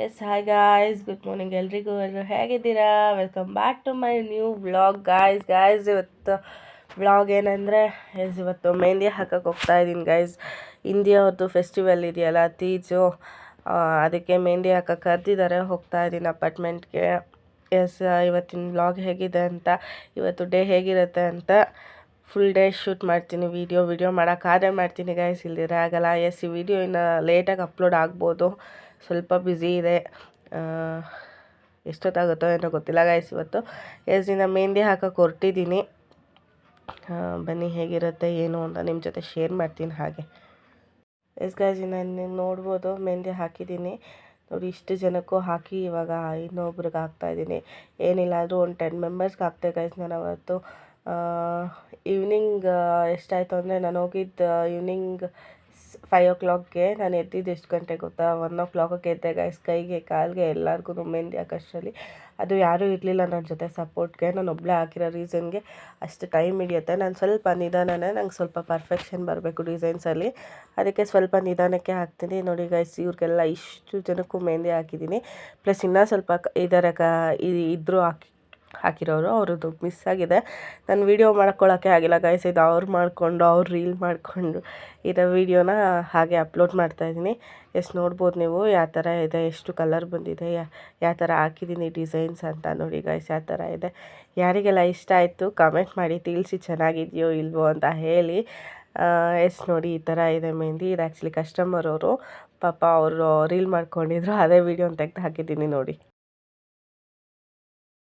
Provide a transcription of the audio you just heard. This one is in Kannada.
S hi guys, good morning ಎಲ್ರಿಗೂ. ಎಲ್ಲರೂ ಹೇಗಿದ್ದೀರಾ? Welcome back to my new vlog guys. ಇವತ್ತು ವ್ಲಾಗ್ ಏನಂದರೆ ಇವತ್ತು ಮೆಹಂದಿ ಹಾಕಕ್ಕೆ ಹೋಗ್ತಾ ಇದ್ದೀನಿ ಗಾಯ್ಸ್. ಇಂಡಿಯಾವ್ರದ್ದು ಫೆಸ್ಟಿವಲ್ ಇದೆಯಲ್ಲ, ತೀಜು, ಅದಕ್ಕೆ ಮೆಹಂದಿ ಹಾಕಕ್ಕೆ ಕರೆದಿದ್ದಾರೆ. ಹೋಗ್ತಾ ಇದ್ದೀನಿ ಅಪಾರ್ಟ್ಮೆಂಟ್ಗೆ. ಎಸ್, ಇವತ್ತಿನ ವ್ಲಾಗ್ ಹೇಗಿದೆ ಅಂತ, ಇವತ್ತು ಡೇ ಹೇಗಿರುತ್ತೆ ಅಂತ ಫುಲ್ ಡೇ ಶೂಟ್ ಮಾಡ್ತೀನಿ. ವಿಡಿಯೋ ಮಾಡೋಕ್ಕಾದ್ರೆ ಮಾಡ್ತೀನಿ ಗಾಯ್ಸ್, ಇಲ್ದಿರ ಆಗಲ್ಲ. ಎಸ್, ಈ ವಿಡಿಯೋ ಇನ್ನು ಲೇಟಾಗಿ ಅಪ್ಲೋಡ್ ಆಗ್ಬೋದು, ಸ್ವಲ್ಪ ಬ್ಯುಸಿ ಇದೆ. ಎಷ್ಟೊತ್ತಾಗುತ್ತೋ ಏನೋ ಗೊತ್ತಿಲ್ಲ ಗಾಯ್ಸ್. ಇವತ್ತು ದಿನ ಮೆಹಂದಿ ಹಾಕಕ್ಕೆ ಹೊರಟಿದ್ದೀನಿ. ಬನ್ನಿ ಹೇಗಿರುತ್ತೆ ಏನು ಅಂತ ನಿಮ್ಮ ಜೊತೆ ಶೇರ್ ಮಾಡ್ತೀನಿ. ಹಾಗೆ ಗಾಯ್ಸ್, ನಾನು ನೋಡ್ಬೋದು ಮೆಹಂದಿ ಹಾಕಿದ್ದೀನಿ ನೋಡಿ. ಇಷ್ಟು ಜನಕ್ಕೂ ಹಾಕಿ ಇವಾಗ ಇನ್ನೊಬ್ರಿಗೆ ಹಾಕ್ತಾಯಿದ್ದೀನಿ. ಏನಿಲ್ಲ ಅಂದರೂ ಒಂದು 10 ಮೆಂಬರ್ಸ್ಗೆ ಹಾಕ್ತೆ ಗಾಯ್ಸ್. ನಾನು ಅವತ್ತು ಈವ್ನಿಂಗ್ ಎಷ್ಟಾಯಿತು ಅಂದರೆ, ನಾನು ಹೋಗಿದ್ದು ಈವ್ನಿಂಗ್ 5 o'clockಗೆ. ನಾನು ಎದ್ದಿದ್ದು ಎಷ್ಟು ಗಂಟೆಗೆ ಗೊತ್ತಾ? 1 o'clockಗೆ ಎದ್ದೆ ಗಾಯ್ಸ್. ಕೈಗೆ ಕಾಲಿಗೆ ಎಲ್ಲರಿಗೂ ಮೆಹಂದಿ ಹಾಕೋಷ್ಟರಲ್ಲಿ ಅದು ಯಾರೂ ಇರಲಿಲ್ಲ ನನ್ನ ಜೊತೆ ಸಪೋರ್ಟ್ಗೆ. ನಾನು ಒಬ್ಬಳೇ ಹಾಕಿರೋ ರೀಸನ್ಗೆ ಅಷ್ಟು ಟೈಮ್ ಹಿಡಿಯುತ್ತೆ. ನಾನು ಸ್ವಲ್ಪ ನಿಧಾನನೇ, ನಂಗೆ ಸ್ವಲ್ಪ ಪರ್ಫೆಕ್ಷನ್ ಬರಬೇಕು ಡಿಸೈನ್ಸಲ್ಲಿ, ಅದಕ್ಕೆ ಸ್ವಲ್ಪ ನಿಧಾನಕ್ಕೆ ಹಾಕ್ತೀನಿ ನೋಡಿ ಗಾಯ್ಸ್. ಇವ್ರಿಗೆಲ್ಲ ಇಷ್ಟು ಜನಕ್ಕೂ ಮೆಹಂದಿ ಹಾಕಿದ್ದೀನಿ. ಪ್ಲಸ್ ಇನ್ನೂ ಸ್ವಲ್ಪ ಇದರ ಇದ್ದರೂ ಹಾಕಿರೋರು, ಅವ್ರದ್ದು ಮಿಸ್ ಆಗಿದೆ. ನಾನು ವೀಡಿಯೋ ಮಾಡ್ಕೊಳ್ಳೋಕ್ಕೆ ಆಗಿಲ್ಲ ಗಾಯ್ಸ್. ಇದು ಅವ್ರು ಮಾಡಿಕೊಂಡು ಅವ್ರು ರೀಲ್ ಮಾಡಿಕೊಂಡು ಇರೋ ವೀಡಿಯೋನ ಹಾಗೆ ಅಪ್ಲೋಡ್ ಮಾಡ್ತಾಯಿದ್ದೀನಿ. ನೋಡ್ಬೋದು ನೀವು ಯಾವ ಥರ ಇದೆ, ಎಷ್ಟು ಕಲರ್ ಬಂದಿದೆ, ಯಾವ ಥರ ಹಾಕಿದ್ದೀನಿ ಡಿಸೈನ್ಸ್ ಅಂತ ನೋಡಿ ಗಾಯ್ಸ್. ಯಾವ ಥರ ಇದೆ, ಯಾರಿಗೆಲ್ಲ ಇಷ್ಟ ಆಯಿತು ಕಮೆಂಟ್ ಮಾಡಿ ತಿಳಿಸಿ, ಚೆನ್ನಾಗಿದೆಯೋ ಇಲ್ವೋ ಅಂತ ಹೇಳಿ. ನೋಡಿ ಈ ಥರ ಇದೆ ಮೆಹಂದಿ. ಇದು ಆ್ಯಕ್ಚುಲಿ ಕಸ್ಟಮರ್ ಅವರು, ಪಾಪ ಅವರು ರೀಲ್ ಮಾಡ್ಕೊಂಡಿದ್ರು, ಅದೇ ವೀಡಿಯೋನ ತೆಗೆದು ಹಾಕಿದ್ದೀನಿ ನೋಡಿ.